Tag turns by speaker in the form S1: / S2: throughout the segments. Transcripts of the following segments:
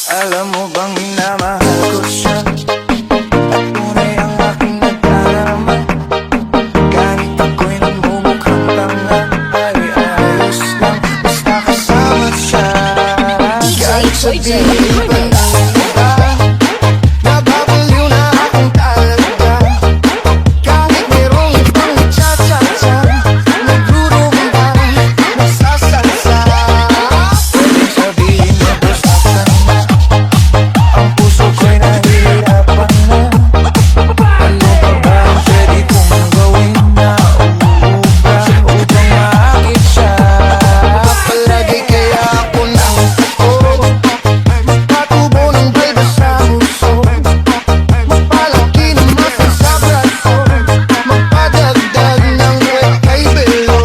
S1: Alam mo bang minamahal ko siya at tunay ang aking nagdarama. Kahit ako'y nagmumukhang tanga, ay ayos lang basta kasama siya. Kahit sabihin pa ng iba, nababaliw na akong talaga. Kahit merong ibang nagtsatsa-tsa, nagrurumba, nagsasalsa. Pwede sabihin na basta na ang puso ko'y nahihirapan na. Ano pa ba ang pwede kong gawin na umuubra upang maakit siya? Palagi kaya ako nang ako, magpatubo ng balba sa puso, magpalaki ng muscle sa braso, magpadagdag ng wet kay Belo.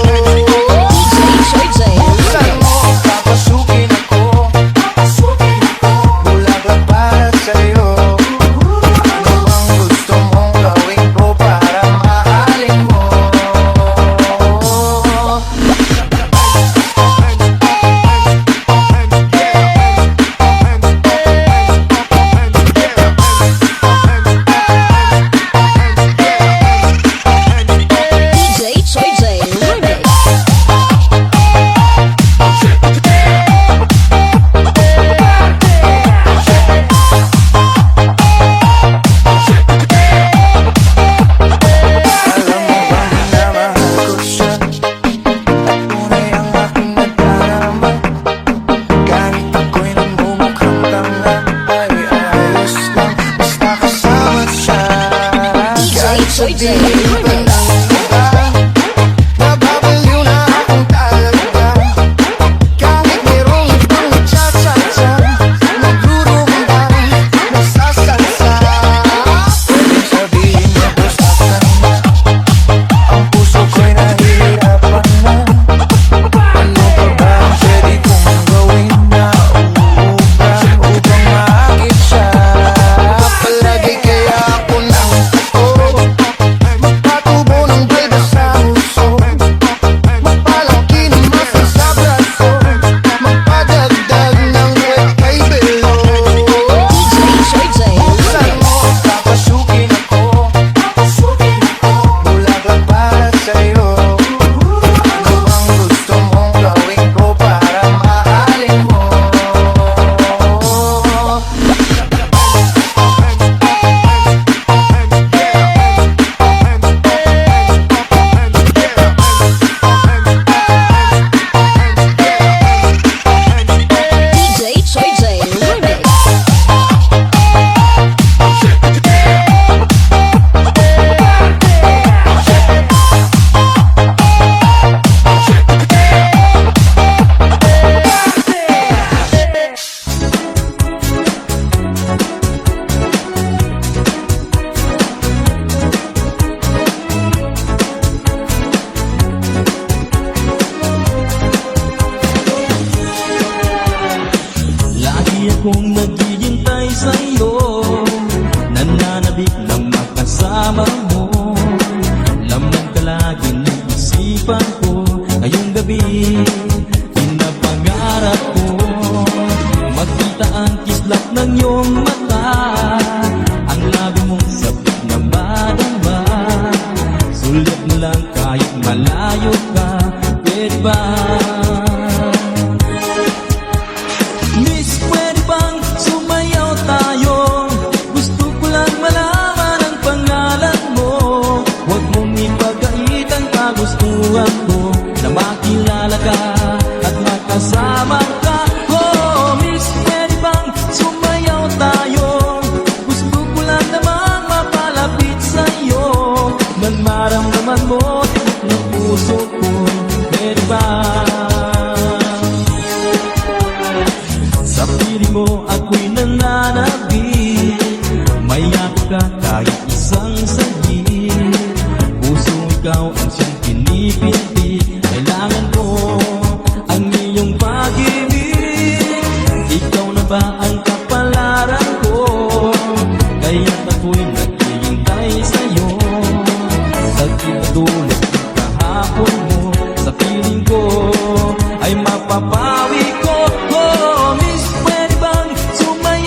S1: Buksan mo, papasukin ako, bulaklak para sa'yo. Ano ang gusto mong gawin ko para mahalin mo? Alam mo bang minamahal ko siya at tunay ang aking nagdarama. Kahit ako'y nagmumukhang tanga, ay ayos lang basta kasama siya. Kahit sabihin pa ng iba, nababaliw na akong talaga. Kahit merong ibang nagtsatsa-tsa, nagrurumba, nagsasalsa. Pwede sabihin na basta na ang puso ko'y nahihirapan na. Ano pa ba ang pwede kong gawin na umuubra upang maakit siya? Palagi kaya ako nang ako, magpatubo ng balba sa puso, magpalaki ng muscle sa braso, magpadagdag ng wet kay Belo. Buksan mo, papasukin ako, bulaklak para sa'yo. Ano ang gusto mong gawin ko para mahalin mo?
S2: Lagi akong naghihintay sa'yo, nananabik ng makasama mo. Lamang ka lagi ng isipan ko, ngayong gabi pinapangarap ko. Magkita ang kislap ng iyong mata, ang labi mong sabik na madama. Sulit mo lang kahit malayo ka, pwede ba? Miss, pwede bang sumayaw tayo? Gusto ko lang malaman ang pangalan mo. Huwag mong ipagkait ang kagustuhan ko, na makilala ka at makasama ka. Oh, Miss, pwede bang sumayaw tayo? Gusto ko lang naman mapalapit sa'yo, nang maramdaman mo tibok ng puso ko. Pwede ba? Sa piling mo ako'y nananabik, mayakap ka kahit isang saglit. Puso ikaw ang siyang pinipinti, kailangan ko ang iyong pag-ibig. Ikaw na ba ang kapalaran ko, kaya't ako'y naghihintay sa'yo. Sa tulad ng kahapon mo, sa piling ko ay mapapawi ko. Oh, Miss, pwede bang sumayaw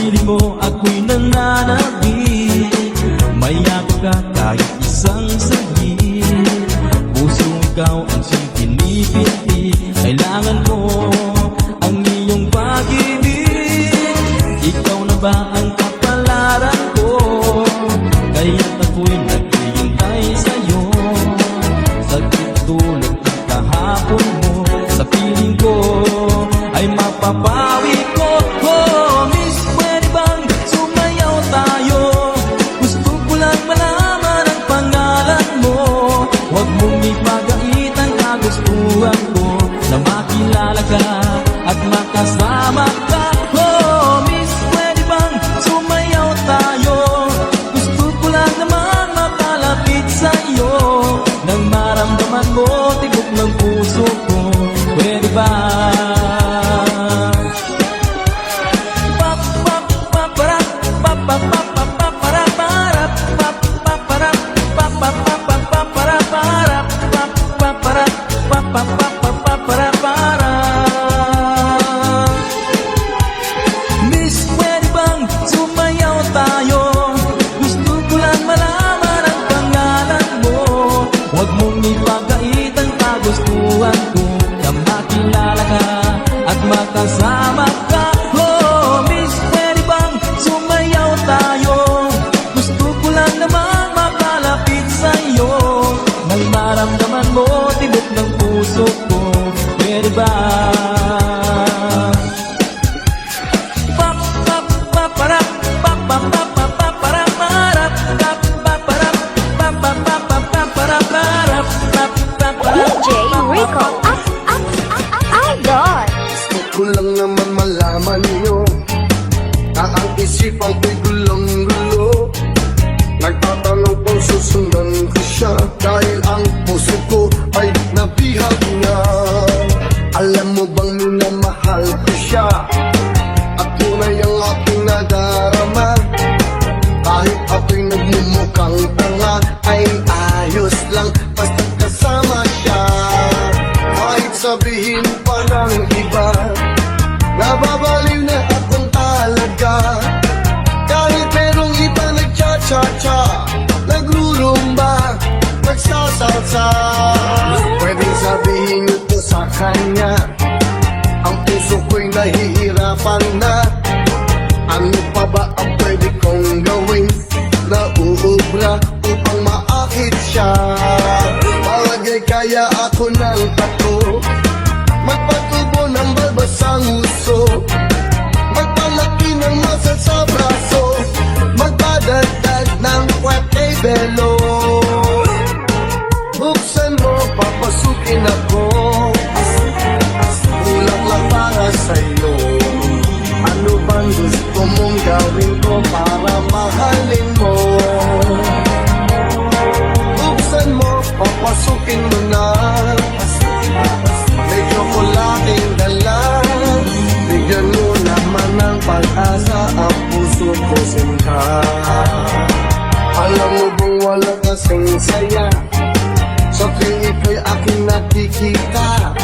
S2: piling mo ako'y nananabik, mayakap ka kahit isang saglit. Puso ikaw ang siyang pinipili, kailangan ko ang iyong pag-ibig. Ikaw na ba ang kapalaran ko, kaya't ako'y naghihintay sa'yo. Sakit tulad ng kahapon mo, sa piling ko ay mapapawi ko. Oh, miss, pwede bang sumayaw tayo? Gusto ko lang malaman ang pangalan mo. Huwag mong ipagait ang kagustuhan ko, na makilala ka at makasama ka. Oh, miss, pwede bang sumayaw tayo? Gusto ko lang naman makalapit sa'yo, nang maramdaman mo tibok ng puso ko. Pwede ba? Miss, pwede bang sumayaw tayo? Gusto ko lang malaman ang pangalan mo. Huwag mong ipagait ang kagustuhan ko, na makilala ka at makasama ka. Oh, miss, pwede bang sumayaw tayo? Gusto ko lang naman makalapit sa'yo, nang maramdaman mo tibok ng puso ko. Pwede ba?
S3: DJ Rico Idol.
S1: Gusto ko lang naman malaman nyo na ang isipan ko'y gulong-gulo. Nagtatanong kung susundan ko siya, dahil ang puso ko ay nabihag niya. Alam mo bang minamahal ko siya, at tunay ang aking nadarama. Kahit ako'y nagmumukhang tanga, ay ayos lang basta kasama siya. Kahit sabihin pa ng iba, nababaliw na akong talaga. Kahit merong iba nagcha-cha-cha, nagrurumba, nagsasalsa, pwedeng sabihin nyo to sa kanya. Ang puso ko'y nahihirapan na. Ano pa ba ang pwede kong gawin na uubra upang maakit siya? Palagay kaya ako ng tato, magpatubo ng balbasang uso, magpalaki ng masa sa braso, magpadagdag ng kwet kay belo. Buksan mo, papasukin ako, kulang lang para sa'yo. Ano bang gusto mong gawin ko para mahalin mo? Buksan mo, papasukin mo na, may tsokolating dala. Bigyan mo naman ng pag-asa ang puso ko sinta. Alam mo bang wala kasing saya sa tuwing ika'y aking nakikita?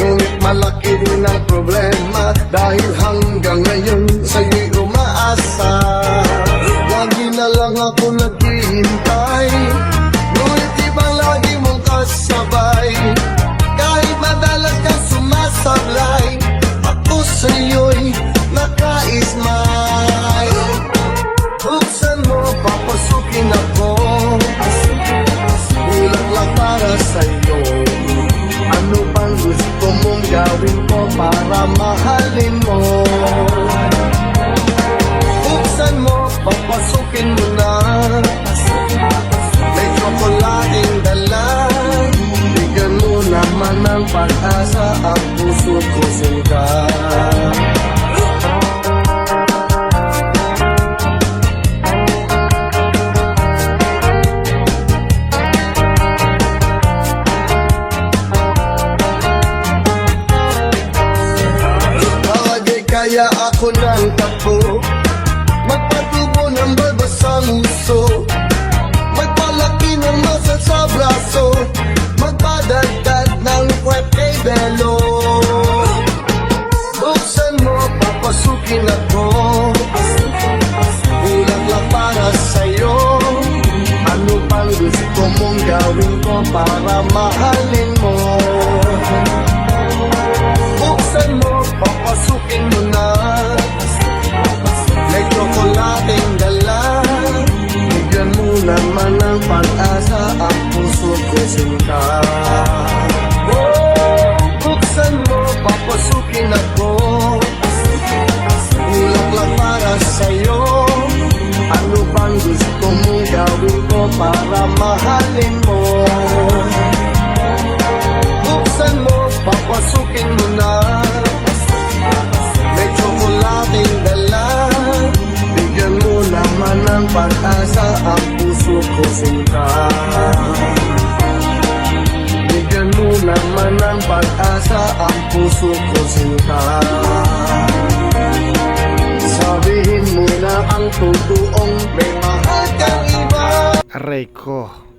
S1: Ngunit malaki din ang problema, dahil hanggang ngayon sa'yo'y umaasa. Lagi na lang ako naghihintay, ngunit ibang lagi mong kasabay. Kahit madalas ka sumasablay, ako sa'yo'y naka-smile. Buksan mo, papasukin ako, kulang lang para sa'yo. Ano bang gusto mong gawin ko para mahalin mo? Buksan mo, papasukin mo na, may tsokolating dala. Bigyan mo naman ng pag-asa ang puso ko sinta. Kaya ako ng tapo, magpatubo ng balbasang uso, magpalaki ng masa sa braso, magpadagdag ng kwet kay belo. Buksan mo, papasukin papasukin ako. Bulaklak para sa'yo. Ano pang gusto mong gawin ko para mahalin mo? Buksan mo, papasukin mo na. May tsokolating dala. Bigyan mo naman ng pag-asa ang puso ko sinta. Buksan mo, papasukin ako. Bulaklak para sa'yo. Ano bang gusto mong gawin ko para mahalin mo? Buksan mo, papasukin mo na. May tsokolating dala. Bigyan mo naman ng pag-asa ang puso ko sinta. Bigyan mo naman ng pag-asa ang puso ko sinta. Sabihin mo na ang totoong may mahal kang iba.
S4: Aray ko.